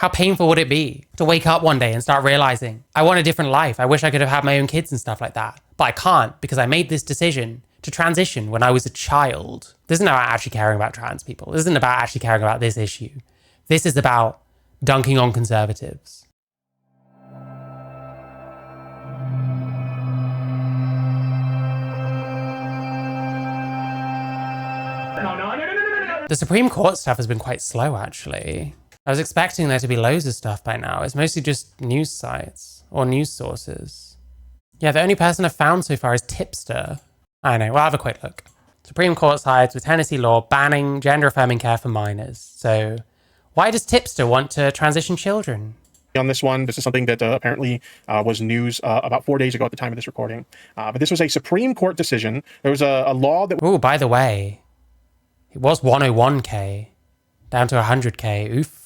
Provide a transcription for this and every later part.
How painful would it be to wake up one day and start realizing, I want a different life. I wish I could have had my own kids and stuff like that. But I can't because I made this decision to transition when I was a child. This isn't about actually caring about trans people. This isn't about actually caring about this issue. This is about dunking on conservatives. The Supreme Court stuff has been quite slow, actually. I was expecting there to be loads of stuff by now. It's mostly just news sites or news sources. Yeah, the only person I've found so far is Tipster. I know, we'll have a quick look. Supreme Court sides with Tennessee law banning gender-affirming care for minors. So why does Tipster want to transition children? On this one, this is something that apparently was news about 4 days ago at the time of this recording. But this was a Supreme Court decision. There was a law that... Oh, by the way, it was 101k down to 100k. Oof.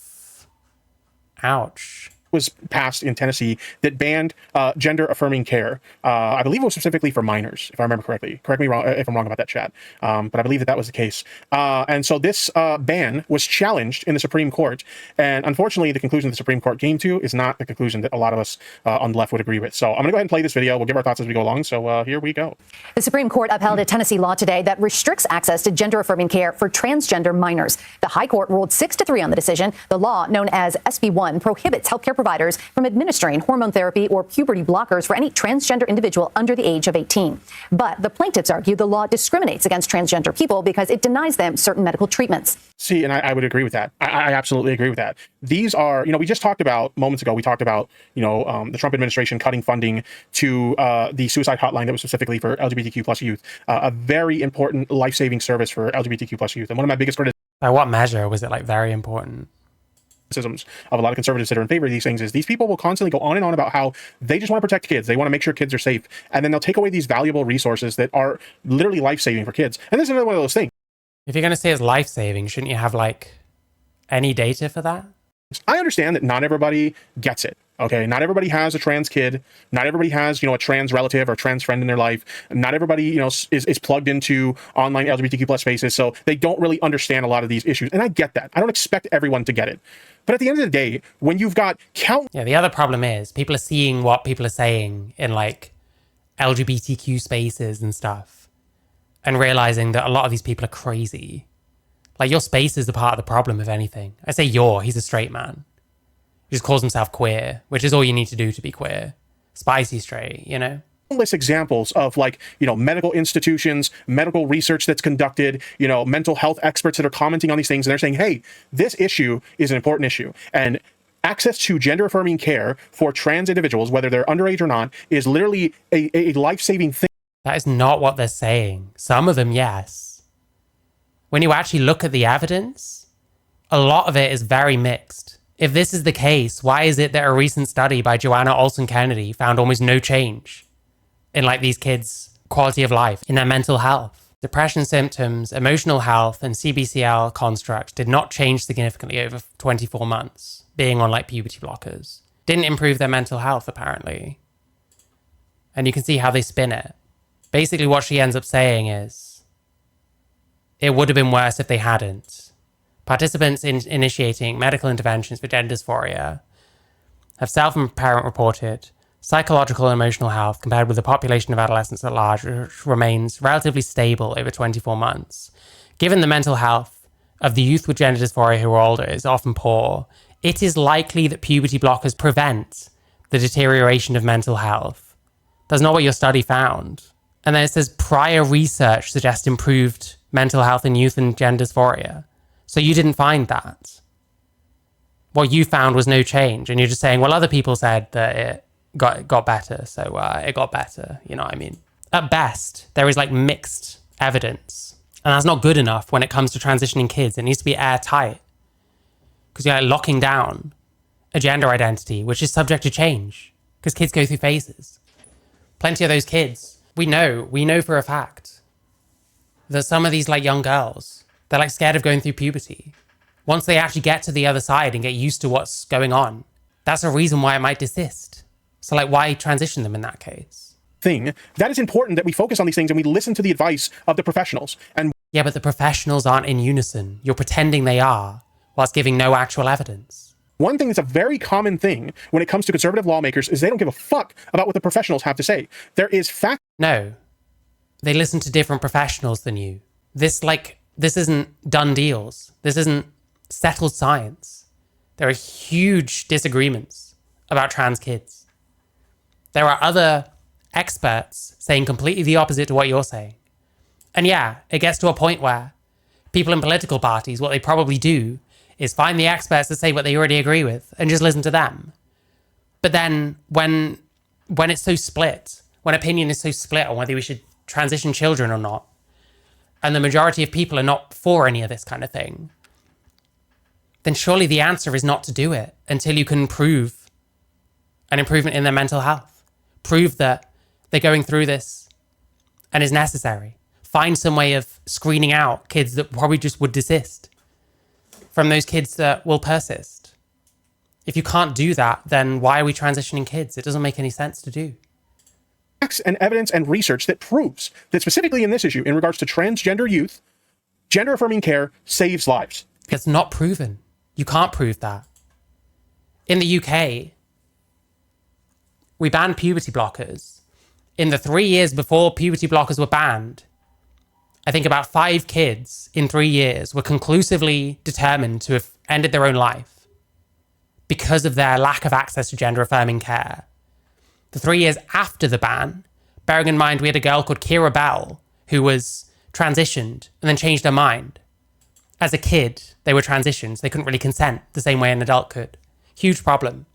Ouch. Was passed in Tennessee that banned gender-affirming care. I believe it was specifically for minors, if I remember correctly. Correct me if I'm wrong about that, chat. But I believe that was the case. And so this ban was challenged in the Supreme Court. And unfortunately, the conclusion the Supreme Court came to is not the conclusion that a lot of us on the left would agree with. So I'm going to go ahead and play this video. We'll give our thoughts as we go along. So here we go. The Supreme Court upheld a Tennessee law today that restricts access to gender-affirming care for transgender minors. The High Court ruled 6-3 on the decision. The law, known as SB 1, prohibits healthcare providers from administering hormone therapy or puberty blockers for any transgender individual under the age of 18. But the plaintiffs argue the law discriminates against transgender people because it denies them certain medical treatments. See, and I would agree with that. I absolutely agree with that. These are, we just talked about moments ago, we talked about, the Trump administration cutting funding to the suicide hotline that was specifically for LGBTQ plus youth, a very important life-saving service for LGBTQ plus youth. And one of my biggest criticisms. By what measure was it very important? Of a lot of conservatives that are in favor of these things is these people will constantly go on and on about how they just want to protect kids. They want to make sure kids are safe. And then they'll take away these valuable resources that are literally life-saving for kids. And this is another one of those things. If you're going to say it's life-saving, shouldn't you have any data for that? I understand that not everybody gets it. Okay, not everybody has a trans kid. Not everybody has, a trans relative or trans friend in their life. Not everybody, is plugged into online LGBTQ plus spaces. So they don't really understand a lot of these issues. And I get that. I don't expect everyone to get it. But at the end of the day, when you've got Yeah, the other problem is people are seeing what people are saying in LGBTQ spaces and stuff and realizing that a lot of these people are crazy. Your space is the part of the problem, if anything. I say he's a straight man. He just calls himself queer, which is all you need to do to be queer. Spicy straight, countless examples of medical institutions, medical research that's conducted, mental health experts that are commenting on these things. And they're saying, hey, this issue is an important issue. And access to gender-affirming care for trans individuals, whether they're underage or not, is literally a life-saving thing. That is not what they're saying. Some of them, yes. When you actually look at the evidence, a lot of it is very mixed. If this is the case, why is it that a recent study by Joanna Olson-Kennedy found almost no change in these kids' quality of life, in their mental health? Depression symptoms, emotional health, and CBCL construct did not change significantly over 24 months, being on puberty blockers. Didn't improve their mental health, apparently. And you can see how they spin it. Basically, what she ends up saying is, it would have been worse if they hadn't. Participants in initiating medical interventions for gender dysphoria have self-and-parent reported psychological and emotional health compared with the population of adolescents at large, which remains relatively stable over 24 months. Given the mental health of the youth with gender dysphoria who are older is often poor, it is likely that puberty blockers prevent the deterioration of mental health. That's not what your study found. And then it says prior research suggests improved mental health in youth and gender dysphoria. So you didn't find that. What you found was no change. And you're just saying, well, other people said that it got better. So it got better. You know what I mean? At best, there is mixed evidence. And that's not good enough when it comes to transitioning kids. It needs to be airtight. Because you're locking down a gender identity, which is subject to change. Because kids go through phases. Plenty of those kids, we know for a fact that some of these young girls, they're scared of going through puberty. Once they actually get to the other side and get used to what's going on, that's a reason why it might desist. So why transition them in that case? That is important that we focus on these things and we listen to the advice of the professionals. And yeah, but the professionals aren't in unison. You're pretending they are whilst giving no actual evidence. One thing that's a very common thing when it comes to conservative lawmakers is they don't give a fuck about what the professionals have to say. There is fact. No, they listen to different professionals than you. This isn't done deals. This isn't settled science. There are huge disagreements about trans kids. There are other experts saying completely the opposite to what you're saying. And yeah, it gets to a point where people in political parties, what they probably do is find the experts that say what they already agree with and just listen to them. But then when it's so split, when opinion is so split on whether we should transition children or not, and the majority of people are not for any of this kind of thing, then surely the answer is not to do it until you can prove an improvement in their mental health. Prove that they're going through this and is necessary. Find some way of screening out kids that probably just would desist from those kids that will persist. If you can't do that, then why are we transitioning kids? It doesn't make any sense to do. Facts and evidence and research that proves that specifically in this issue, in regards to transgender youth, gender-affirming care saves lives. It's not proven. You can't prove that. In the UK, we banned puberty blockers. In the 3 years before puberty blockers were banned, I think about 5 kids in 3 years were conclusively determined to have ended their own life because of their lack of access to gender-affirming care. The 3 years after the ban, bearing in mind we had a girl called Kira Bell who was transitioned and then changed her mind. As a kid, they were transitioned. They couldn't really consent the same way an adult could. Huge problem.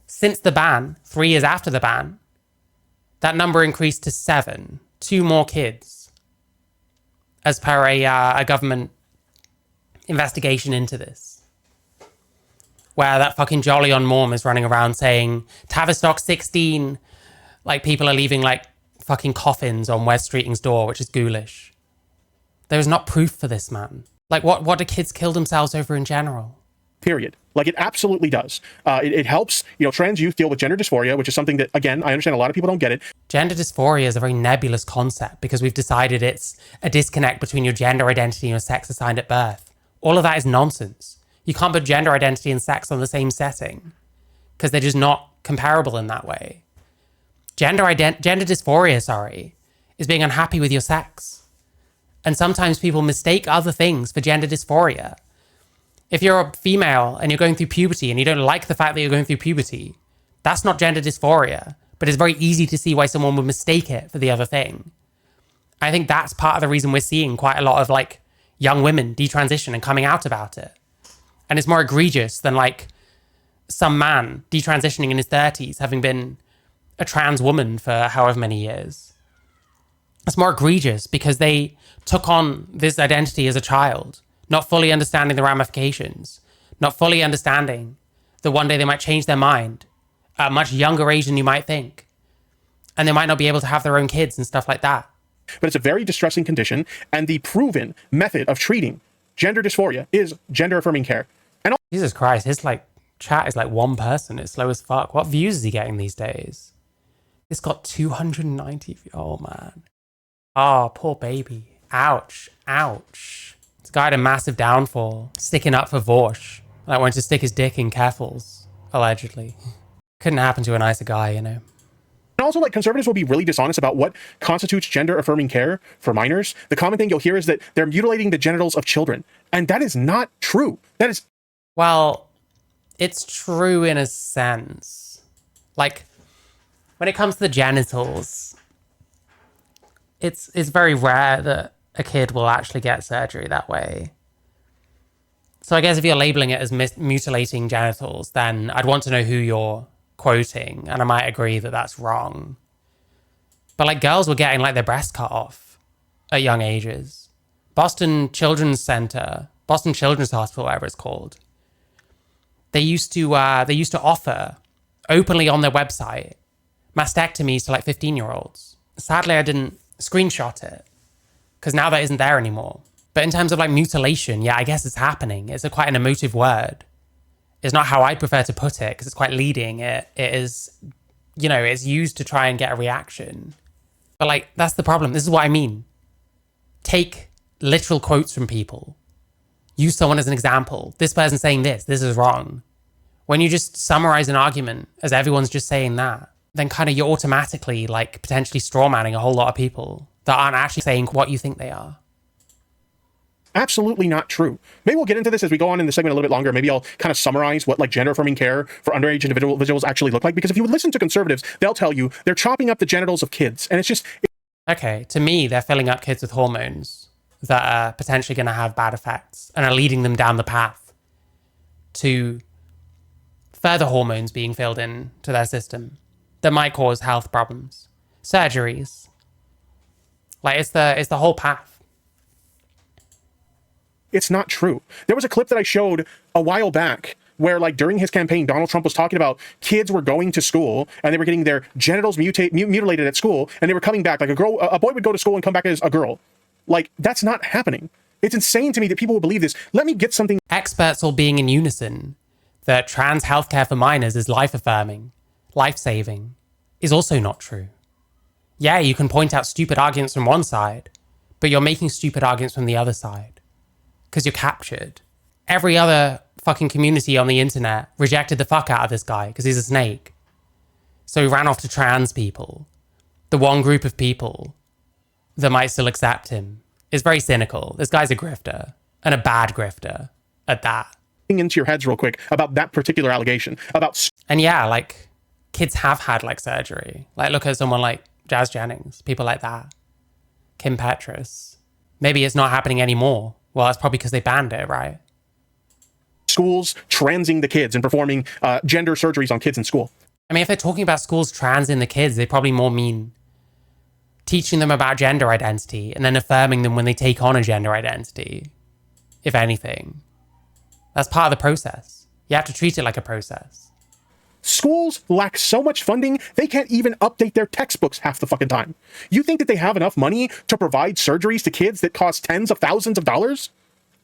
Since the ban, 3 years after the ban, that number increased to 7. 2 more kids, as per a government investigation into this, where that fucking Jolly on Morm is running around saying Tavistock 16, like people are leaving like fucking coffins on Wes Streeting's door, which is ghoulish. There is not proof for this, man. Like what do kids kill themselves over in general? Period. Like, it absolutely does. It helps, trans youth deal with gender dysphoria, which is something that, again, I understand a lot of people don't get it. Gender dysphoria is a very nebulous concept because we've decided it's a disconnect between your gender identity and your sex assigned at birth. All of that is nonsense. You can't put gender identity and sex on the same setting because they're just not comparable in that way. Gender dysphoria, is being unhappy with your sex. And sometimes people mistake other things for gender dysphoria. If you're a female and you're going through puberty and you don't like the fact that you're going through puberty, that's not gender dysphoria, but it's very easy to see why someone would mistake it for the other thing. I think that's part of the reason we're seeing quite a lot of like young women detransition and coming out about it. And it's more egregious than like some man detransitioning in his 30s, having been a trans woman for however many years. It's more egregious because they took on this identity as a child, not fully understanding the ramifications, not fully understanding that one day they might change their mind at a much younger age than you might think. And they might not be able to have their own kids and stuff like that. But it's a very distressing condition, and the proven method of treating gender dysphoria is gender-affirming care. And Jesus Christ, his chat is like one person. It's slow as fuck. What views is he getting these days? It's got 290. Oh, man. Oh, poor baby. Ouch. Ouch. This guy had a massive downfall, sticking up for Vorsh. Like, wanted to stick his dick in Keffels, allegedly. Couldn't happen to a nicer guy, And also, conservatives will be really dishonest about what constitutes gender-affirming care for minors. The common thing you'll hear is that they're mutilating the genitals of children. And that is not true. That is... Well, it's true in a sense. Like, when it comes to the genitals, it's very rare that a kid will actually get surgery that way. So I guess if you're labeling it as mutilating genitals, then I'd want to know who you're quoting, and I might agree that that's wrong. But girls were getting their breasts cut off at young ages. Boston Children's Hospital, whatever it's called, they used to offer openly on their website mastectomies to 15-year-olds. Sadly, I didn't screenshot it because now that isn't there anymore. But in terms of mutilation, yeah, I guess it's happening. It's quite an emotive word. It's not how I'd prefer to put it because it's quite leading. It is, it's used to try and get a reaction. But that's the problem. This is what I mean. Take literal quotes from people. Use someone as an example. This person's saying this is wrong. When you just summarize an argument as everyone's just saying that, then kind of you're automatically like potentially strawmanning a whole lot of people that aren't actually saying what you think they are. Absolutely not true. Maybe we'll get into this as we go on in the segment a little bit longer. Maybe I'll kind of summarize what like gender affirming care for underage individuals actually look like. Because if you listen to conservatives, they'll tell you they're chopping up the genitals of kids. And it's just... Okay, to me, they're filling up kids with hormones that are potentially going to have bad effects and are leading them down the path to further hormones being filled into their system that might cause health problems, surgeries. Like it's the whole path. It's not true. There was a clip that I showed a while back where, like, during his campaign, Donald Trump was talking about kids were going to school and they were getting their genitals mutilated at school, and they were coming back. Like a boy would go to school and come back as a girl. Like, that's not happening. It's insane to me that people will believe this. Let me get something. Experts all being in unison that trans healthcare for minors is life-affirming, life-saving, is also not true. Yeah, you can point out stupid arguments from one side, but you're making stupid arguments from the other side. Because you're captured. Every other fucking community on the internet rejected the fuck out of this guy because he's a snake. So he ran off to trans people. The one group of people that might still accept him is very cynical. This guy's a grifter, and a bad grifter at that. Into your heads real quick about that particular allegation. And yeah, like, kids have had like surgery. Like, look at someone like Jazz Jennings, people like that. Kim Petras. Maybe it's not happening anymore. Well, that's probably because they banned it, right? Schools transing the kids and performing gender surgeries on kids in school. I mean, if they're talking about schools transing the kids, they probably more mean teaching them about gender identity and then affirming them when they take on a gender identity, if anything. That's part of the process. You have to treat it like a process. Schools lack so much funding, they can't even update their textbooks half the fucking time. You think that they have enough money to provide surgeries to kids that cost tens of thousands of dollars?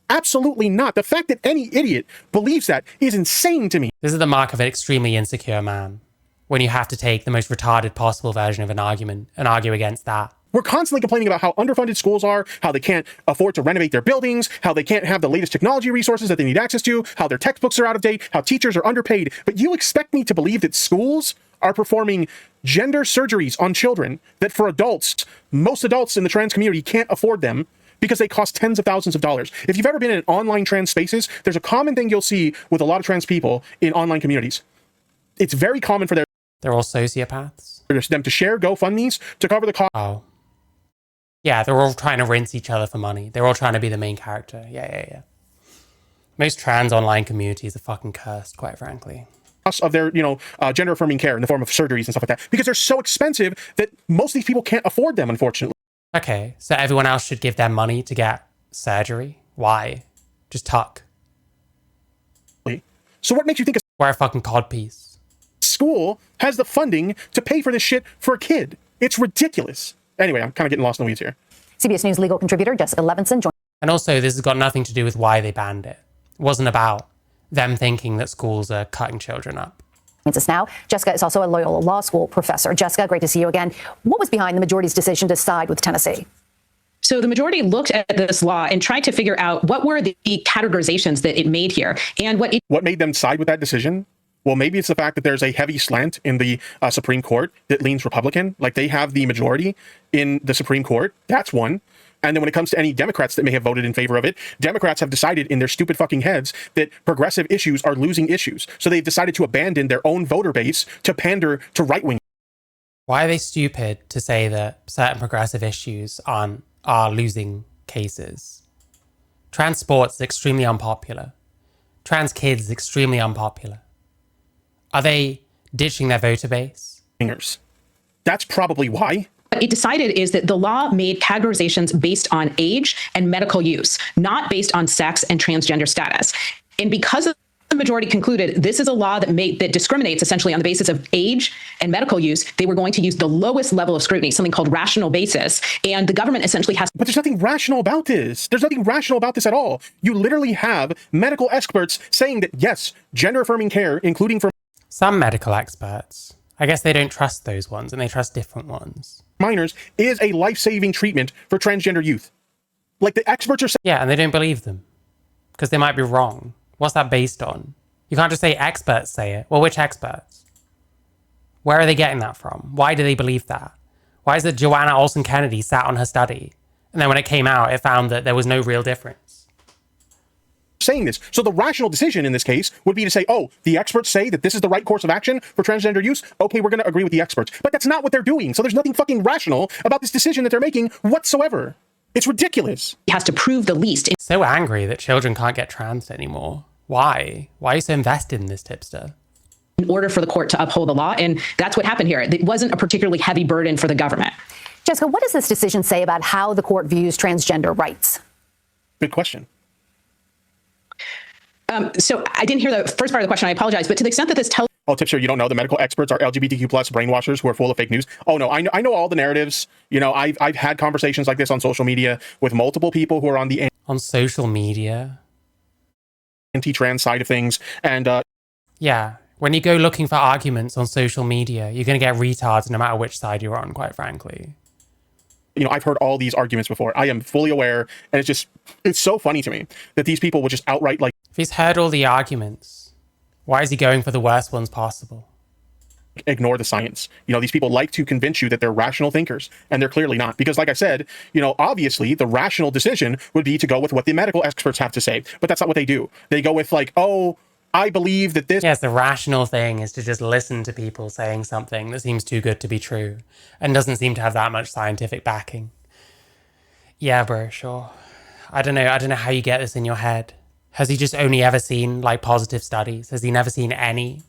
Absolutely not. The fact that any idiot believes that is insane to me. This is the mark of an extremely insecure man, when you have to take the most retarded possible version of an argument and argue against that. We're constantly complaining about how underfunded schools are, how they can't afford to renovate their buildings, how they can't have the latest technology resources that they need access to, how their textbooks are out of date, how teachers are underpaid. But you expect me to believe that schools are performing gender surgeries on children that for adults, most adults in the trans community can't afford them because they cost tens of thousands of dollars. If you've ever been in online trans spaces, there's a common thing you'll see with a lot of trans people in online communities. It's very common for They're all sociopaths? them to share GoFundMes to cover the cost. Oh. Yeah, they're all trying to rinse each other for money. They're all trying to be the main character. Yeah. Most trans online communities are fucking cursed, quite frankly. Of their, gender affirming care in the form of surgeries and stuff like that, because they're so expensive that most of these people can't afford them, unfortunately. Okay, so everyone else should give them money to get surgery? Why? Just tuck. So what makes you think Wear a fucking codpiece. school has the funding to pay for this shit for a kid? It's ridiculous. Anyway, I'm kind of getting lost in the weeds here. CBS News legal contributor Jessica Levinson joins. And also, this has got nothing to do with why they banned it. It wasn't about them thinking that schools are cutting children up. Joins us now. Jessica is also a Loyola Law School professor. Jessica, great to see you again. What was behind the majority's decision to side with Tennessee? So the majority looked at this law and tried to figure out what were the categorizations that it made here and what made them side with that decision. Well, maybe it's the fact that there's a heavy slant in the Supreme Court that leans Republican. Like, they have the majority in the Supreme Court. That's one. And then when it comes to any Democrats that may have voted in favor of it, Democrats have decided in their stupid fucking heads that progressive issues are losing issues. So they've decided to abandon their own voter base to pander to right-wing. Why are they stupid to say that certain progressive issues are losing cases? Trans sports is extremely unpopular. Trans kids is extremely unpopular. Are they ditching their voter base? That's probably why. What it decided is that the law made categorizations based on age and medical use, not based on sex and transgender status. And because of the majority concluded this is a law that discriminates essentially on the basis of age and medical use, they were going to use the lowest level of scrutiny, something called rational basis. And the government essentially has... But there's nothing rational about this. There's nothing rational about this at all. You literally have medical experts saying that, yes, gender affirming care, including for some medical experts. I guess they don't trust those ones and they trust different ones. Minors, is a life-saving treatment for transgender youth. Like, the experts are saying... Yeah, and they don't believe them because they might be wrong. What's that based on? You can't just say experts say it. Well, which experts? Where are they getting that from? Why do they believe that? Why is it Joanna Olson Kennedy sat on her study, and then when it came out, it found that there was no real difference? Saying this. So the rational decision in this case would be to say, oh, the experts say that this is the right course of action for transgender use. Okay, we're going to agree with the experts. But that's not what they're doing. So there's nothing fucking rational about this decision that they're making whatsoever. It's ridiculous. He has to prove the least. So angry that children can't get trans anymore. Why? Why are you so invested in this, tipster? In order for the court to uphold the law. And that's what happened here. It wasn't a particularly heavy burden for the government. Jessica, what does this decision say about how the court views transgender rights? Good question. So I didn't hear the first part of the question. I apologize. But to the extent that this tells... Oh, tipster, you don't know the medical experts are LGBTQ plus brainwashers who are full of fake news. Oh no, I know all the narratives. You know, I've had conversations like this on social media with multiple people who are on the social media, anti-trans side of things, and yeah, when you go looking for arguments on social media, you're gonna get retards no matter which side you're on. Quite frankly, you know, I've heard all these arguments before. I am fully aware, and it's so funny to me that these people would just outright like. If he's heard all the arguments, why is he going for the worst ones possible? Ignore the science. You know, these people like to convince you that they're rational thinkers, and they're clearly not. Because like I said, you know, obviously the rational decision would be to go with what the medical experts have to say, but that's not what they do. They go with like, oh, I believe that this... Yes, the rational thing is to just listen to people saying something that seems too good to be true and doesn't seem to have that much scientific backing. Yeah, bro, sure. I don't know how you get this in your head. Has he just only ever seen like positive studies? Has he never seen any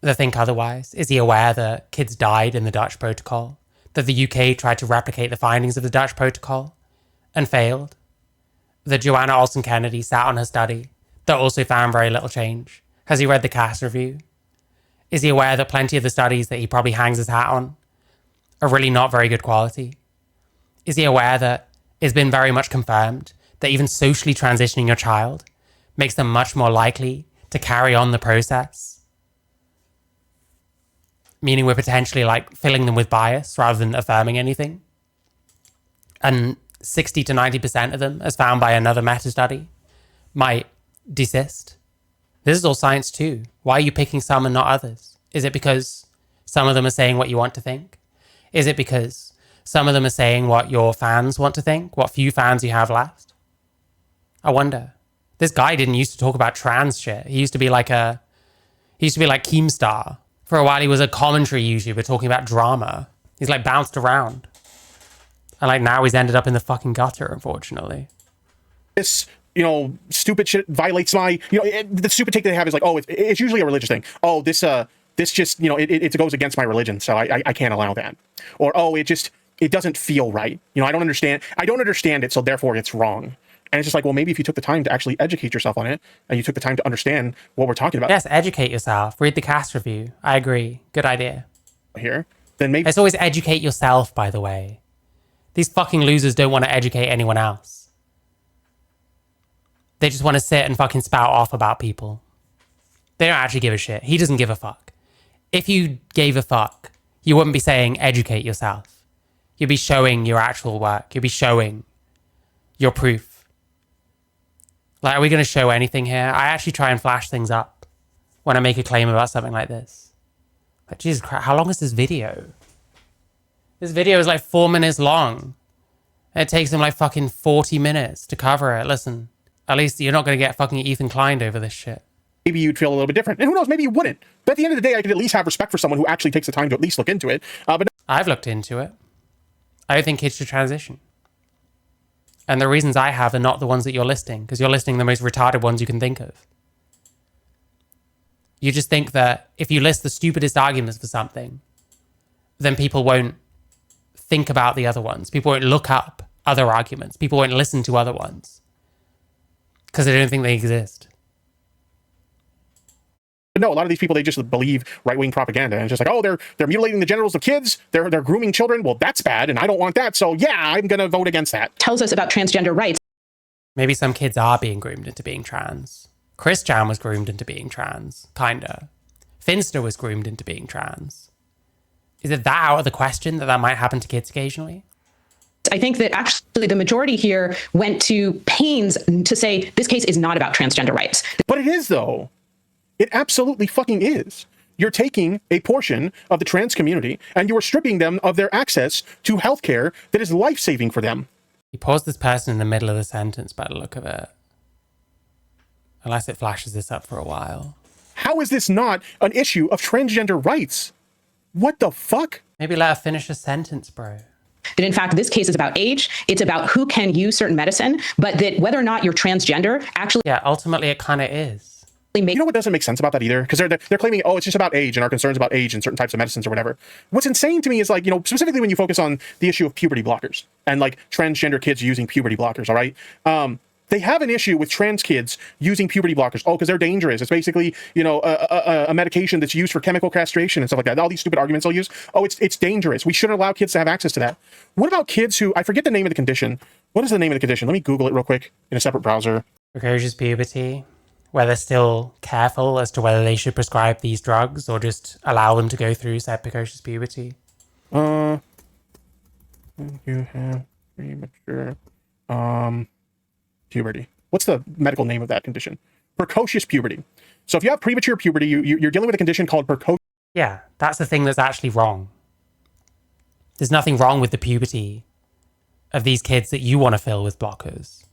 that think otherwise? Is he aware that kids died in the Dutch protocol? That the UK tried to replicate the findings of the Dutch protocol and failed? That Joanna Olson Kennedy sat on her study that also found very little change? Has he read the CAS review? Is he aware that plenty of the studies that he probably hangs his hat on are really not very good quality? Is he aware that it's been very much confirmed that even socially transitioning your child makes them much more likely to carry on the process? Meaning we're potentially like filling them with bias rather than affirming anything. And 60 to 90% of them, as found by another meta-study, might desist. This is all science too. Why are you picking some and not others? Is it because some of them are saying what you want to think? Is it because some of them are saying what your fans want to think? What few fans you have left? I wonder. This guy didn't used to talk about trans shit. He used to be like Keemstar. For a while he was a commentary YouTuber talking about drama. He's like bounced around. And like now he's ended up in the fucking gutter, unfortunately. This, you know, stupid shit violates my, you know, the stupid take they have is like, oh, it's usually a religious thing. Oh, this just, you know, it goes against my religion, so I can't allow that. Or, oh, it doesn't feel right. You know, I don't understand it, so therefore it's wrong. And it's just like, well, maybe if you took the time to actually educate yourself on it, and you took the time to understand what we're talking about. Yes, educate yourself. Read the CAS review. I agree. Good idea. Here, then maybe... It's always educate yourself, by the way. These fucking losers don't want to educate anyone else. They just want to sit and fucking spout off about people. They don't actually give a shit. He doesn't give a fuck. If you gave a fuck, you wouldn't be saying educate yourself. You'd be showing your actual work. You'd be showing your proof. Like, are we going to show anything here? I actually try and flash things up when I make a claim about something like this. But Jesus Christ, how long is this video? This video is like 4 minutes long. And it takes him like fucking 40 minutes to cover it. Listen, at least you're not going to get fucking Ethan Klein over this shit. Maybe you'd feel a little bit different. And who knows, maybe you wouldn't. But at the end of the day, I could at least have respect for someone who actually takes the time to at least look into it. But I've looked into it. I don't think kids should transition. And the reasons I have are not the ones that you're listing, because you're listing the most retarded ones you can think of. You just think that if you list the stupidest arguments for something, then people won't think about the other ones. People won't look up other arguments. People won't listen to other ones because they don't think they exist. But no, a lot of these people, they just believe right-wing propaganda. And it's just like, oh, they're mutilating the genitals of kids. They're grooming children. Well, that's bad, and I don't want that. So yeah, I'm going to vote against that. Tells us about transgender rights. Maybe some kids are being groomed into being trans. Chris Chan was groomed into being trans, kinda. Finster was groomed into being trans. Is it that out of the question that might happen to kids occasionally? I think that actually the majority here went to pains to say this case is not about transgender rights. But it is, though. It absolutely fucking is. You're taking a portion of the trans community and you are stripping them of their access to healthcare that is life-saving for them. He paused this person in the middle of the sentence by the look of it. Unless it flashes this up for a while. How is this not an issue of transgender rights? What the fuck? Maybe let her finish a sentence, bro. That in fact, this case is about age. It's about who can use certain medicine, but that whether or not you're transgender actually... Yeah, ultimately it kind of is. You know what doesn't make sense about that either? Because they're claiming, oh, it's just about age and our concerns about age and certain types of medicines or whatever. What's insane to me is like, you know, specifically when you focus on the issue of puberty blockers and like transgender kids using puberty blockers, all right? They have an issue with trans kids using puberty blockers. Oh, because they're dangerous. It's basically, you know, a medication that's used for chemical castration and stuff like that. All these stupid arguments they'll use. Oh, it's dangerous. We shouldn't allow kids to have access to that. What about kids who, I forget the name of the condition. What is the name of the condition? Let me Google it real quick in a separate browser. Precocious puberty, where they're still careful as to whether they should prescribe these drugs or just allow them to go through said precocious puberty. You have premature puberty. What's the medical name of that condition? Precocious puberty. So if you have premature puberty, you're dealing with a condition called precocious. Yeah, that's the thing that's actually wrong. There's nothing wrong with the puberty of these kids that you want to fill with blockers.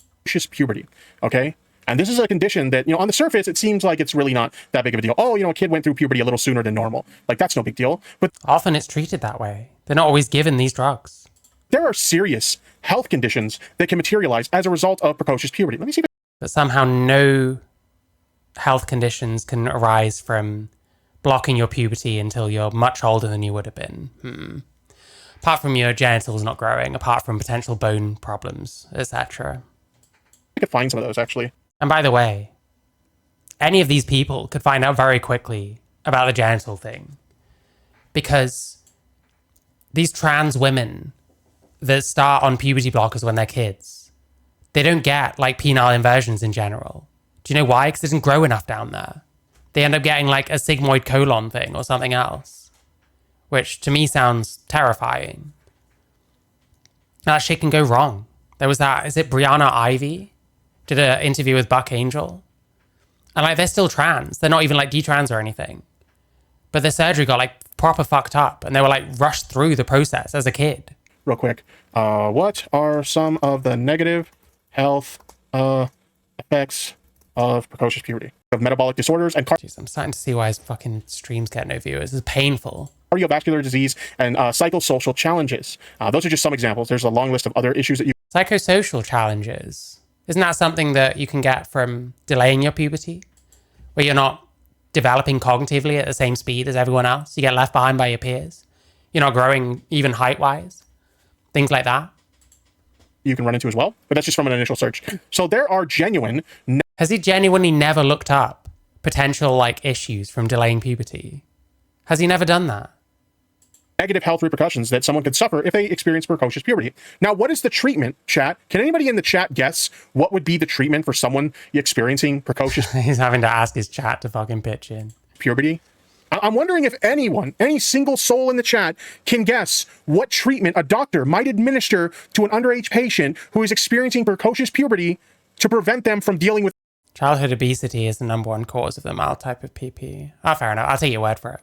Puberty, okay? And this is a condition that, you know, on the surface, it seems like it's really not that big of a deal. Oh, you know, a kid went through puberty a little sooner than normal. Like, that's no big deal. But often it's treated that way. They're not always given these drugs. There are serious health conditions that can materialize as a result of precocious puberty. Let me see. But somehow no health conditions can arise from blocking your puberty until you're much older than you would have been. Apart from your genitals not growing, apart from potential bone problems, etc. I could find some of those, actually. And by the way, any of these people could find out very quickly about the genital thing. Because these trans women that start on puberty blockers when they're kids, they don't get like penile inversions in general. Do you know why? Because it doesn't grow enough down there. They end up getting like a sigmoid colon thing or something else, which to me sounds terrifying. That shit can go wrong. There was that, is it Brianna Ivy? Did an interview with Buck Angel. And like, they're still trans. They're not even like detrans or anything. But their surgery got like proper fucked up and they were like rushed through the process as a kid. Real quick. What are some of the negative health effects of precocious puberty? Of metabolic disorders and Jeez, I'm starting to see why his fucking streams get no viewers. It's painful. Cardiovascular disease and psychosocial challenges. Those are just some examples. There's a long list of other issues that you... Psychosocial challenges. Isn't that something that you can get from delaying your puberty? Where you're not developing cognitively at the same speed as everyone else? You get left behind by your peers? You're not growing even height-wise? Things like that? You can run into as well, but that's just from an initial search. So there are genuine... Has he genuinely never looked up potential like issues from delaying puberty? Has he never done that? Negative health repercussions that someone could suffer if they experience precocious puberty. Now, what is the treatment, chat? Can anybody in the chat guess what would be the treatment for someone experiencing precocious... He's having to ask his chat to fucking pitch in. Puberty? I'm wondering if anyone, any single soul in the chat, can guess what treatment a doctor might administer to an underage patient who is experiencing precocious puberty to prevent them from dealing with... Childhood obesity is the #1 cause of the mild type of PP. Oh, fair enough. I'll take your word for it.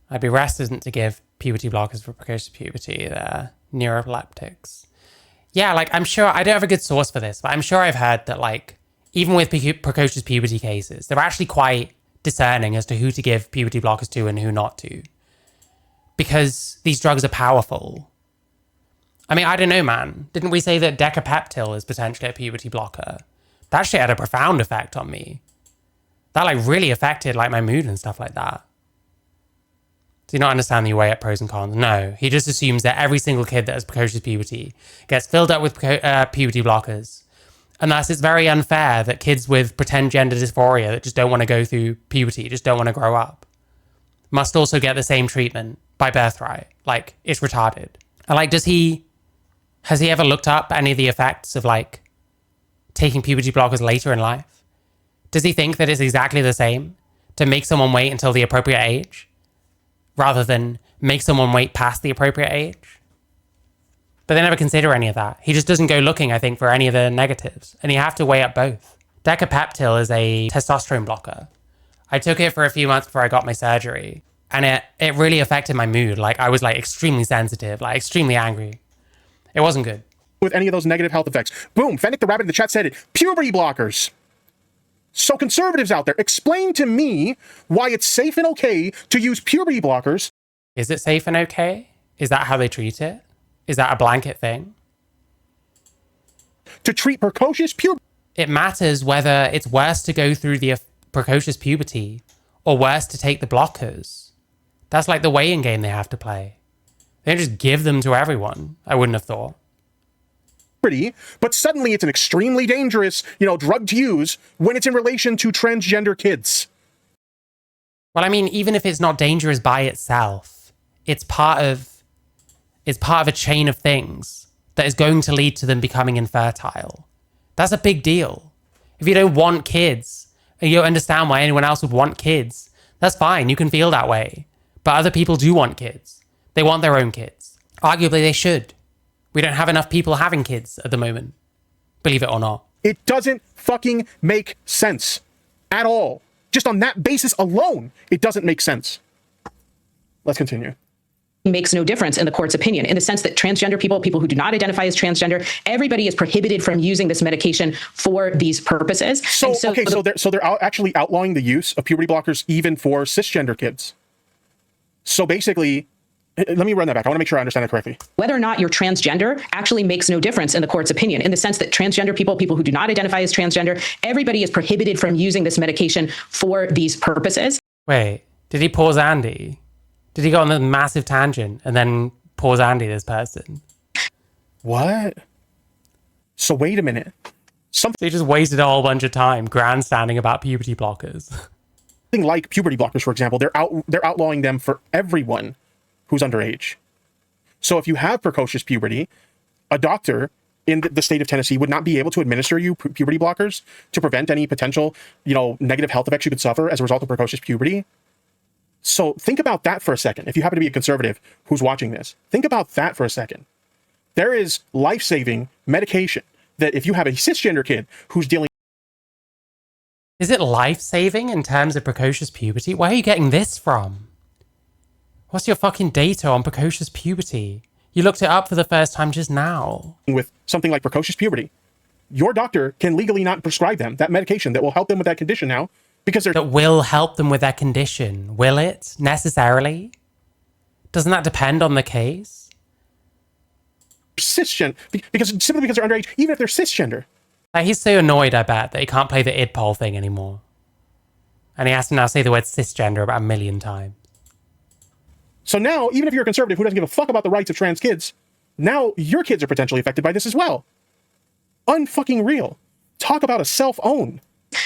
I'd be reticent to give puberty blockers for precocious puberty. They're neuroleptics. Yeah, like, I'm sure, I don't have a good source for this, but I'm sure I've heard that, like, even with precocious puberty cases, they're actually quite discerning as to who to give puberty blockers to and who not to. Because these drugs are powerful. I mean, I don't know, man. Didn't we say that Decapeptyl is potentially a puberty blocker? That shit had a profound effect on me. That, like, really affected, like, my mood and stuff like that. Do you not understand the way at pros and cons? No, he just assumes that every single kid that has precocious puberty gets filled up with puberty blockers. And thus it's very unfair that kids with pretend gender dysphoria that just don't want to go through puberty, just don't want to grow up, must also get the same treatment by birthright. Like, it's retarded. And like, has he ever looked up any of the effects of like taking puberty blockers later in life? Does he think that it's exactly the same to make someone wait until the appropriate age rather than make someone wait past the appropriate age? But they never consider any of that. He just doesn't go looking, I think, for any of the negatives. And you have to weigh up both. Decapeptyl is a testosterone blocker. I took it for a few months before I got my surgery, and it really affected my mood. Like, I was like extremely sensitive, like extremely angry. It wasn't good. With any of those negative health effects. Boom, Fennec the Rabbit in the chat said it. Puberty blockers. So conservatives out there, explain to me why it's safe and okay to use puberty blockers. Is it safe and okay? Is that how they treat it? Is that a blanket thing? To treat precocious puberty. It matters whether it's worse to go through the precocious puberty or worse to take the blockers. That's like the weighing game they have to play. They don't just give them to everyone, I wouldn't have thought. But suddenly it's an extremely dangerous, drug to use when it's in relation to transgender kids. Well, I mean, even if it's not dangerous by itself, it's part of a chain of things that is going to lead to them becoming infertile. That's a big deal. If you don't want kids, and you don't understand why anyone else would want kids, that's fine, you can feel that way. But other people do want kids. They want their own kids. Arguably, they should. We don't have enough people having kids at the moment, believe it or not. It doesn't fucking make sense at all. Just on that basis alone, it doesn't make sense. Let's continue. Makes no difference in the court's opinion, in the sense that transgender people who do not identify as transgender, everybody is prohibited from using this medication for these purposes. So they're actually outlawing the use of puberty blockers even for cisgender kids. So basically, let me run that back. I want to make sure I understand it correctly. Whether or not you're transgender actually makes no difference in the court's opinion, in the sense that transgender people who do not identify as transgender, everybody is prohibited from using this medication for these purposes. Wait, did he pause Andy? Did he go on a massive tangent and then pause Andy, this person? What? So wait a minute. So he just wasted a whole bunch of time grandstanding about puberty blockers. Something like puberty blockers, for example, they're outlawing them for everyone who's underage. So if you have precocious puberty, a doctor in the state of Tennessee would not be able to administer you puberty blockers to prevent any potential, negative health effects you could suffer as a result of precocious puberty. So think about that for a second. If you happen to be a conservative who's watching this, think about that for a second. There is life-saving medication that if you have a cisgender kid who's dealing. Is it life-saving in terms of precocious puberty? Where are you getting this from? What's your fucking data on precocious puberty? You looked it up for the first time just now. With something like precocious puberty, your doctor can legally not prescribe them that medication that will help them with that condition now, because that will help them with their condition. Will it necessarily? Doesn't that depend on the case? Simply because they're underage, even if they're cisgender. Like, he's so annoyed, I bet, that he can't play the id poll thing anymore. And he has to now say the word cisgender about 1 million times. So now, even if you're a conservative who doesn't give a fuck about the rights of trans kids, now your kids are potentially affected by this as well. Unfucking real. Talk about a self-own.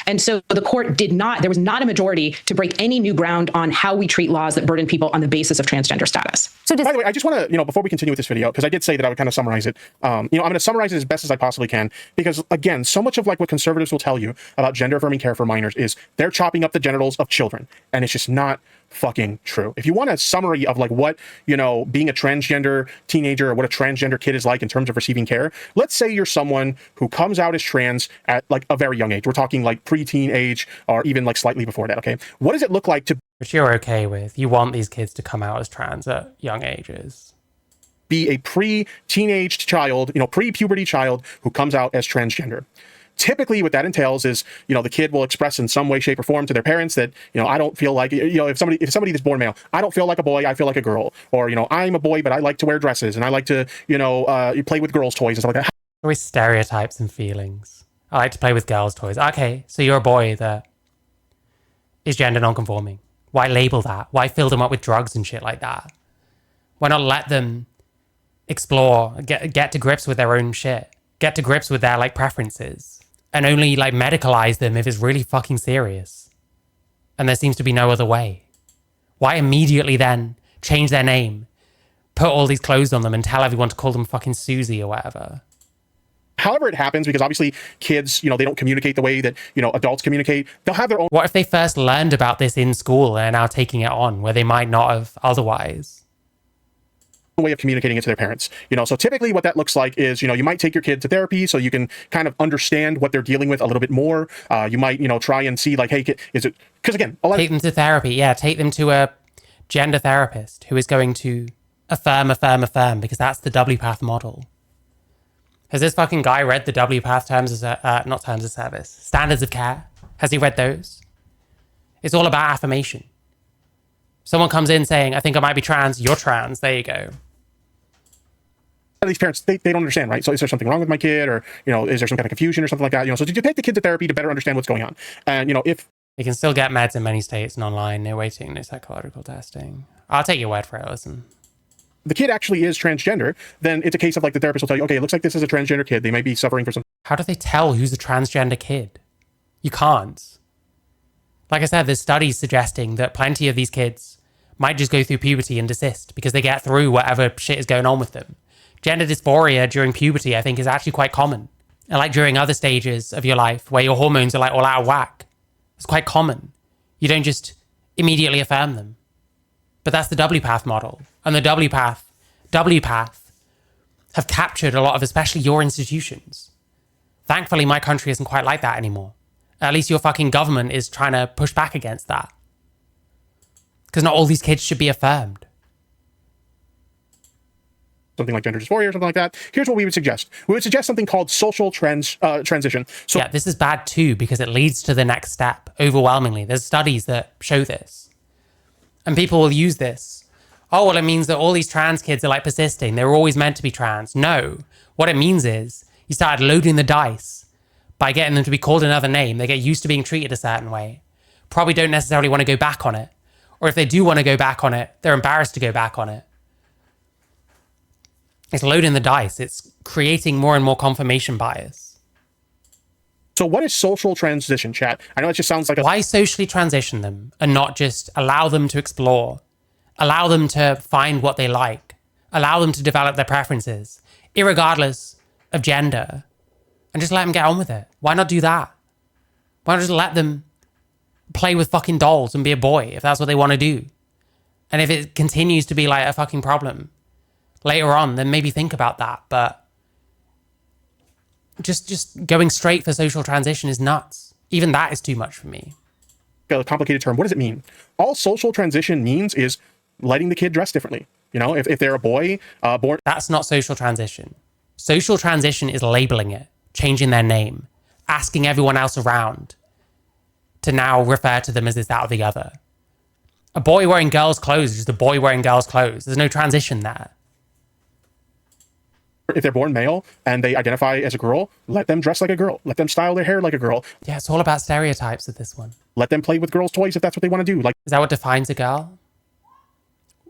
And so the court there was not a majority to break any new ground on how we treat laws that burden people on the basis of transgender status. By the way, I just want to, before we continue with this video, because I did say that I would kind of summarize it, I'm going to summarize it as best as I possibly can, because again, so much of like what conservatives will tell you about gender affirming care for minors is they're chopping up the genitals of children, and it's just not fucking true. If you want a summary of like what, being a transgender teenager or what a transgender kid is like in terms of receiving care, let's say you're someone who comes out as trans at like a very young age. We're talking like preteen age or even like slightly before that, okay? What does it look like to... Which you're okay with. You want these kids to come out as trans at young ages. Be a pre-teenage child, pre-puberty child who comes out as transgender. Typically what that entails is, the kid will express in some way, shape or form to their parents that, I don't feel like, if somebody that's born male, I don't feel like a boy, I feel like a girl. Or, I'm a boy, but I like to wear dresses and I like to, play with girls' toys and stuff like that. Always stereotypes and feelings. I like to play with girls' toys. Okay, so you're a boy that is gender non-conforming. Why label that? Why fill them up with drugs and shit like that? Why not let them explore, get to grips with their own shit? Get to grips with their, preferences? And only, medicalize them if it's really fucking serious. And there seems to be no other way. Why immediately then change their name, put all these clothes on them and tell everyone to call them fucking Susie or whatever? However it happens, because obviously kids, they don't communicate the way that, adults communicate. They'll have their own... What if they first learned about this in school and are now taking it on where they might not have otherwise? way of communicating it to their parents. So typically what that looks like is, you might take your kid to therapy so you can kind of understand what they're dealing with a little bit more. You might, try and see like, hey, is it, because again, take them to therapy. Yeah, take them to a gender therapist who is going to affirm, because that's the W path model. Has this fucking guy read the W path not terms of service, standards of care? Has he read those? It's all about affirmation. Someone comes in saying, I think I might be trans, you're trans, there you go. These parents, they don't understand, right? So is there something wrong with my kid, or is there some kind of confusion or something like that? So did you take the kid to therapy to better understand what's going on? And if you can still get meds in many states and online, no waiting, no psychological testing. I'll take your word for it. Listen, the kid actually is transgender, then it's a case of like the therapist will tell you, okay, it looks like this is a transgender kid. They may be suffering from some. How do they tell who's a transgender kid? You can't. Like I said, there's studies suggesting that plenty of these kids might just go through puberty and desist because they get through whatever shit is going on with them. Gender dysphoria during puberty, I think, is actually quite common. And like during other stages of your life where your hormones are like all out of whack, it's quite common. You don't just immediately affirm them. But that's the W path model. And the W path have captured a lot of especially your institutions. Thankfully, my country isn't quite like that anymore. At least your fucking government is trying to push back against that. Because not all these kids should be affirmed. Something like gender dysphoria or something like that. Here's what we would suggest. We would suggest something called social transition. So yeah, this is bad too because it leads to the next step overwhelmingly. There's studies that show this. And people will use this. Oh, well, it means that all these trans kids are like persisting. They were always meant to be trans. No. What it means is you started loading the dice by getting them to be called another name. They get used to being treated a certain way. Probably don't necessarily want to go back on it. Or if they do want to go back on it, they're embarrassed to go back on it. It's loading the dice. It's creating more and more confirmation bias. So what is social transition, chat? I know it just sounds like Why socially transition them and not just allow them to explore, allow them to find what they like, allow them to develop their preferences, irregardless of gender, and just let them get on with it? Why not do that? Why not just let them play with fucking dolls and be a boy if that's what they want to do? And if it continues to be like a fucking problem later on, then maybe think about that. But just going straight for social transition is nuts. Even that is too much for me. a complicated term. What does it mean? All social transition means is letting the kid dress differently. If they're a boy born. That's not social transition. Social transition is labeling it, changing their name, asking everyone else around to now refer to them as this, that, or the other. A boy wearing girls' clothes is just a boy wearing girls' clothes. There's no transition there. If they're born male and they identify as a girl, let them dress like a girl. Let them style their hair like a girl. Yeah, it's all about stereotypes with this one. Let them play with girls' toys if that's what they want to do. Is that what defines a girl?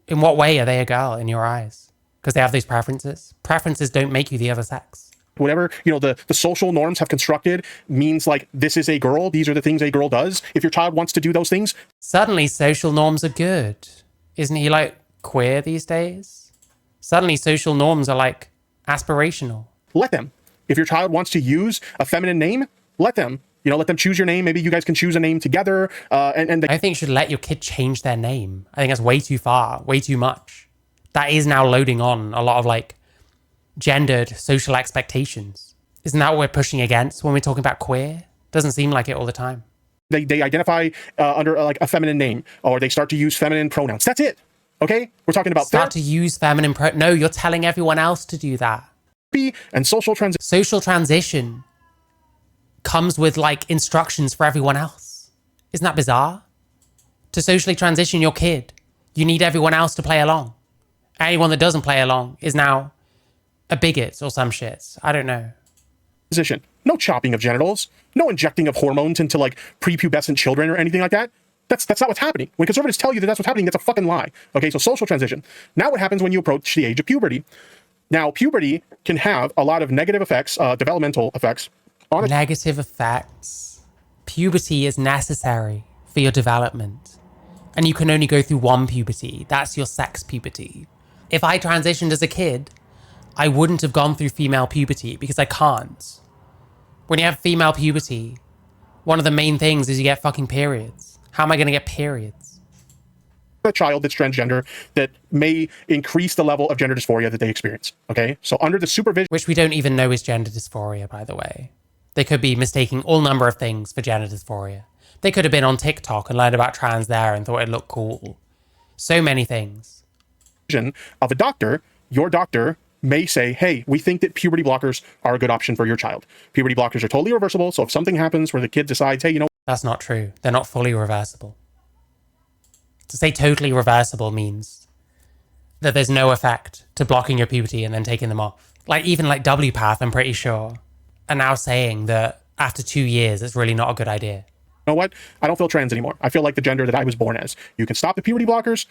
In what way are they a girl in your eyes? Because they have these preferences? Preferences don't make you the other sex. Whatever, the social norms have constructed means like, this is a girl. These are the things a girl does. If your child wants to do those things. Suddenly social norms are good. Isn't he like queer these days? Suddenly social norms are like aspirational. Let them. If your child wants to use a feminine name, let them. Let them choose your name. Maybe you guys can choose a name together. I think you should let your kid change their name. I think that's way too far, way too much. That is now loading on a lot of like gendered social expectations. Isn't that what we're pushing against when we're talking about queer? Doesn't seem like it all the time. They identify under like a feminine name, or they start to use feminine pronouns. That's it. Okay? We're talking about start to use feminine No, you're telling everyone else to do that. And social transition. Social transition comes with like instructions for everyone else. Isn't that bizarre? To socially transition your kid, you need everyone else to play along. Anyone that doesn't play along is now a bigot or some shit. I don't know. Position. No chopping of genitals. No injecting of hormones into like prepubescent children or anything like that. That's not what's happening. When conservatives tell you that that's what's happening, that's a fucking lie. Okay, so social transition. Now what happens when you approach the age of puberty? Now, puberty can have a lot of negative effects, developmental effects. Negative effects. Puberty is necessary for your development. And you can only go through one puberty. That's your sex puberty. If I transitioned as a kid, I wouldn't have gone through female puberty because I can't. When you have female puberty, one of the main things is you get fucking periods. How am I going to get periods? a child that's transgender that may increase the level of gender dysphoria that they experience. Okay, so under the supervision, which we don't even know is gender dysphoria, by the way. They could be mistaking all number of things for gender dysphoria. They could have been on TikTok and learned about trans there and thought it looked cool. So many things. Of a doctor, your doctor may say, hey, we think that puberty blockers are a good option for your child. Puberty blockers are totally reversible, so if something happens where the kid decides, hey, you know... That's not true. They're not fully reversible. To say totally reversible means that there's no effect to blocking your puberty and then taking them off. Like even like WPATH, I'm pretty sure, are now saying that after 2 years, it's really not a good idea. You know what? I don't feel trans anymore. I feel like the gender that I was born as. You can stop the puberty blockers.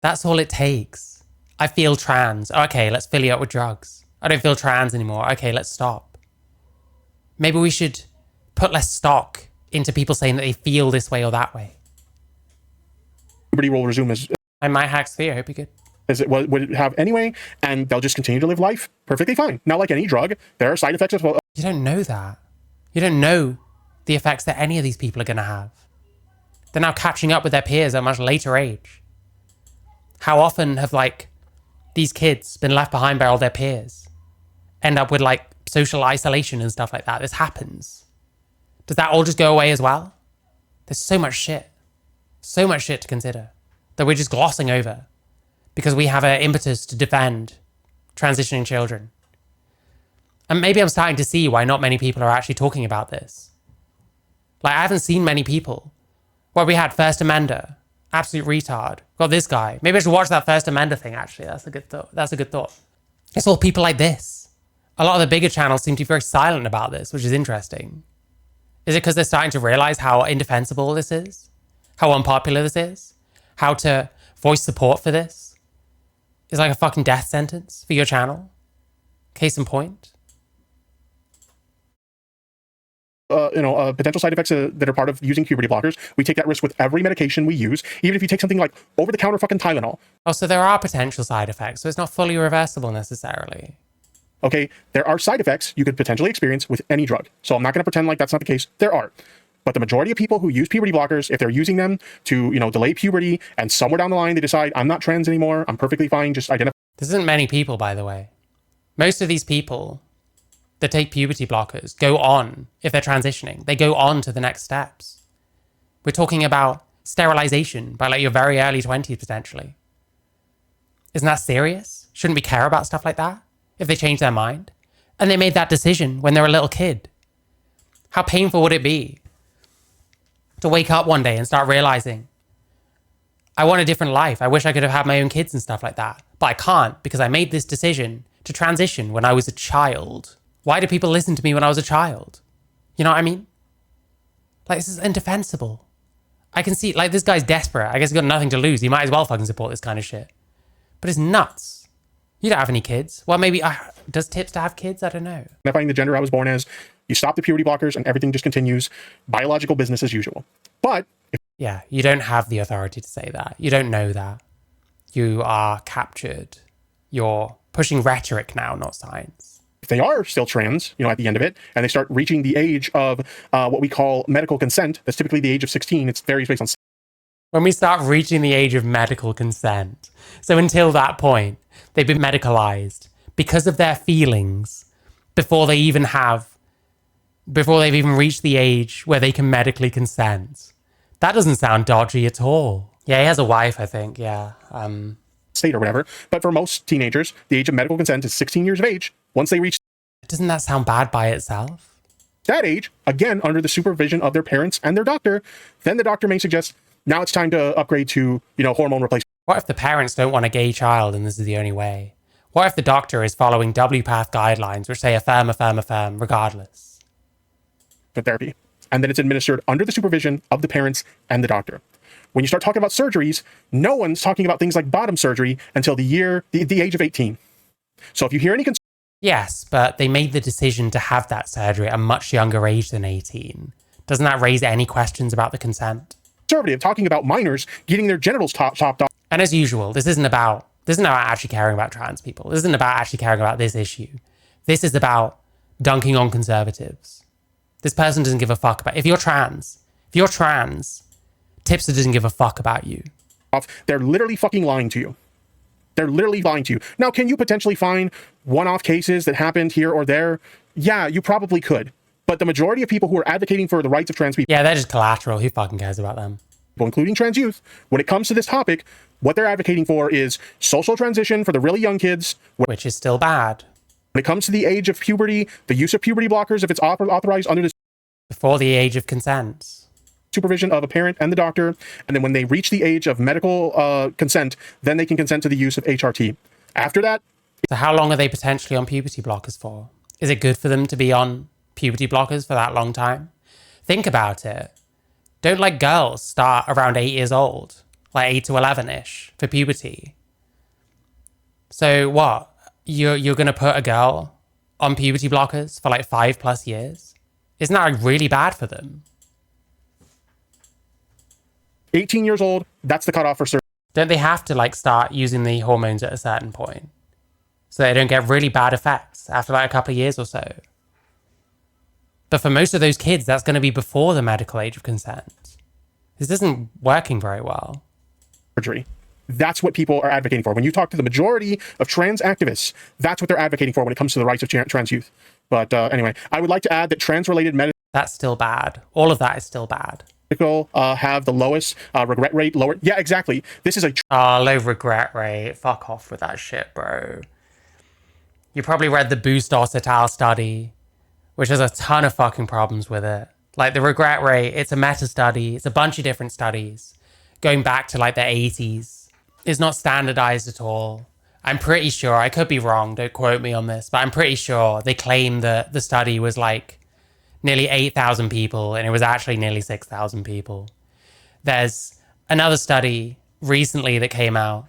That's all it takes. I feel trans. Okay, let's fill you up with drugs. I don't feel trans anymore. Okay, let's stop. Maybe we should put less stock into people saying that they feel this way or that way. Puberty will resume as... I might hack Sphere. I hope you're good. As it would have anyway, and they'll just continue to live life perfectly fine. Now, like any drug, there are side effects as well. You don't know that. You don't know the effects that any of these people are going to have. They're now catching up with their peers at a much later age. How often have, like, these kids been left behind by all their peers? End up with, like, social isolation and stuff like that. This happens. Does that all just go away as well? There's so much shit. So much shit to consider that we're just glossing over because we have an impetus to defend transitioning children. And maybe I'm starting to see why not many people are actually talking about this. Like, I haven't seen many people. Well, we had First Amender, absolute retard. Got this guy. Maybe I should watch that First Amender thing, actually. That's a good thought. It's all people like this. A lot of the bigger channels seem to be very silent about this, which is interesting. Is it because they're starting to realize how indefensible this is? How unpopular this is? How to voice support for this is like a fucking death sentence for your channel? Case in point. Potential side effects that are part of using puberty blockers. We take that risk with every medication we use, even if you take something like over-the-counter fucking Tylenol. Oh, so there are potential side effects, so it's not fully reversible necessarily. Okay, there are side effects you could potentially experience with any drug. So I'm not going to pretend like that's not the case. There are. But the majority of people who use puberty blockers, if they're using them to, delay puberty, and somewhere down the line they decide, I'm not trans anymore, I'm perfectly fine, just identify. This isn't many people, by the way. Most of these people that take puberty blockers go on, if they're transitioning, they go on to the next steps. We're talking about sterilization by like your very early 20s, potentially. Isn't that serious? Shouldn't we care about stuff like that if they change their mind? And they made that decision when they were a little kid. How painful would it be to wake up one day and start realizing, I want a different life. I wish I could have had my own kids and stuff like that. But I can't because I made this decision to transition when I was a child. Why do people listen to me when I was a child? You know what I mean? Like, this is indefensible. I can see, like, this guy's desperate. I guess he's got nothing to lose. He might as well fucking support this kind of shit. But it's nuts. You don't have any kids. Well, maybe, does Tips to have kids? I don't know. Identifying the gender I was born as, you stop the puberty blockers and everything just continues. Biological business as usual. But... yeah, you don't have the authority to say that. You don't know that. You are captured. You're pushing rhetoric now, not science. If they are still trans, at the end of it, and they start reaching the age of what we call medical consent, that's typically the age of 16, it's varies based on... When we start reaching the age of medical consent, so until that point, they've been medicalized because of their feelings before they've even reached the age where they can medically consent. That doesn't sound dodgy at all. Yeah, he has a wife, I think, yeah. State or whatever, but for most teenagers, the age of medical consent is 16 years of age. Once they reach... doesn't that sound bad by itself? That age, again, under the supervision of their parents and their doctor, then the doctor may suggest, now it's time to upgrade to, hormone replacement. What if the parents don't want a gay child and this is the only way? What if the doctor is following WPATH guidelines which say affirm, regardless? Therapy. And then it's administered under the supervision of the parents and the doctor. When you start talking about surgeries, no one's talking about things like bottom surgery until the age of 18. So if you hear any concern... yes, but they made the decision to have that surgery at a much younger age than 18. Doesn't that raise any questions about the consent? Conservative talking about minors getting their genitals chopped off. And as usual, this isn't about actually caring about trans people. This isn't about actually caring about this issue. This is about dunking on conservatives. This person doesn't give a fuck about... If you're trans, Tipster doesn't give a fuck about you. They're literally fucking lying to you. They're literally lying to you. Now, can you potentially find one-off cases that happened here or there? Yeah, you probably could. But the majority of people who are advocating for the rights of trans people, Yeah, they're just collateral. Who fucking cares about them? including trans youth, when it comes to this topic, what they're advocating for is social transition for the really young kids. Which is still bad. When it comes to the age of puberty, the use of puberty blockers, if it's authorized under the Before the age of consent. supervision of a parent and the doctor, and then when they reach the age of medical consent, then they can consent to the use of HRT. After that, So how long are they potentially on puberty blockers for? Is it good for them to be on puberty blockers for that long time? Think about it. Don't like girls start around 8 years old, like 8 to 11-ish for puberty. So what? You're going to put a girl on puberty blockers for like 5+ years? Isn't that like really bad for them? 18 years old, that's the cutoff for surgery. Don't they have to like start using the hormones at a certain point so they don't get really bad effects after like a couple of years or so? But for most of those kids, that's going to be before the medical age of consent. This isn't working very well. Surgery. That's what people are advocating for. When you talk to the majority of trans activists, that's what they're advocating for when it comes to the rights of trans youth. But anyway, I would like to add that trans-related medical That's still bad. All of that is still bad. have the lowest regret rate, lower. Yeah, exactly. This is a Oh, low regret rate. Fuck off with that shit, bro. You probably read the Bustos et al. Study, which has a ton of fucking problems with it. Like the regret rate, it's a meta study. It's a bunch of different studies going back to like the 80s. It's not standardized at all. I'm pretty sure, I could be wrong, don't quote me on this, but I'm pretty sure they claim that the study was like nearly 8,000 people and it was actually nearly 6,000 people. There's another study recently that came out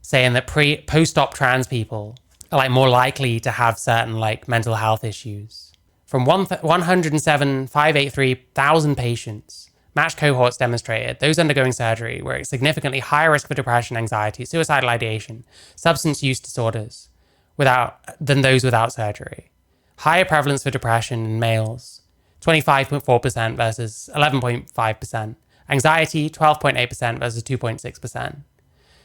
saying that post-op trans people are like more likely to have certain like mental health issues. From 107,583,000 patients, matched cohorts demonstrated those undergoing surgery were at significantly higher risk for depression, anxiety, suicidal ideation, substance use disorders than those without surgery. Higher prevalence for depression in males, 25.4% versus 11.5%. Anxiety, 12.8% versus 2.6%.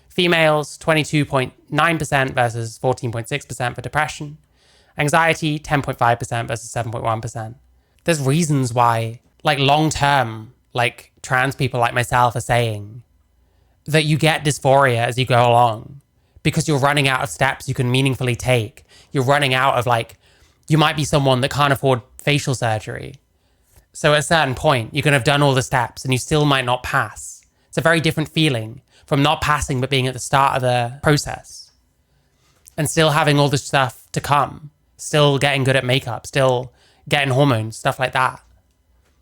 Females, 22.9% versus 14.6% for depression. Anxiety, 10.5% versus 7.1%. There's reasons why, like long-term, like trans people like myself are saying that you get dysphoria as you go along because you're running out of steps you can meaningfully take. You're running out of like, you might be someone that can't afford facial surgery. So at a certain point, you can have done all the steps and you still might not pass. It's a very different feeling from not passing but being at the start of the process and still having all this stuff to come, still getting good at makeup, still getting hormones, stuff like that.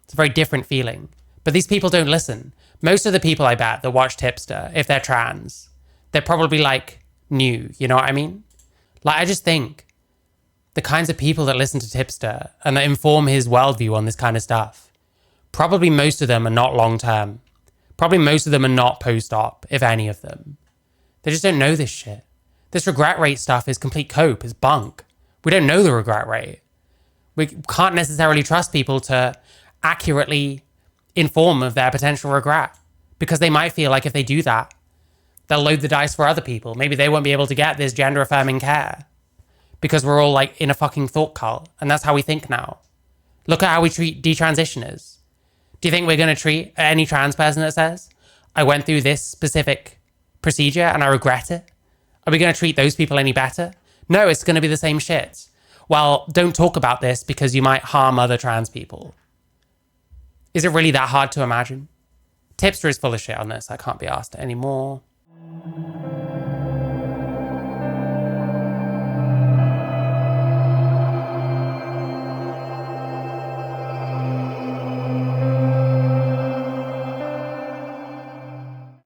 It's a very different feeling. But these people don't listen. Most of the people, I bet, that watch Tipster, if they're trans, they're probably like new, you know what I mean? Like, I just think the kinds of people that listen to Tipster and that inform his worldview on this kind of stuff, probably most of them are not long-term. Probably most of them are not post-op, if any of them. They just don't know this shit. This regret rate stuff is complete cope, is bunk. We don't know the regret rate. We can't necessarily trust people to accurately inform of their potential regret because they might feel like if they do that, they'll load the dice for other people. Maybe they won't be able to get this gender affirming care because we're all like in a fucking thought cult. And that's how we think now. Look at how we treat detransitioners. Do you think we're going to treat any trans person that says, I went through this specific procedure and I regret it? Are we going to treat those people any better? No, it's going to be the same shit. Well, don't talk about this because you might harm other trans people. Is it really that hard to imagine? Tipster is full of shit on this. I can't be asked anymore.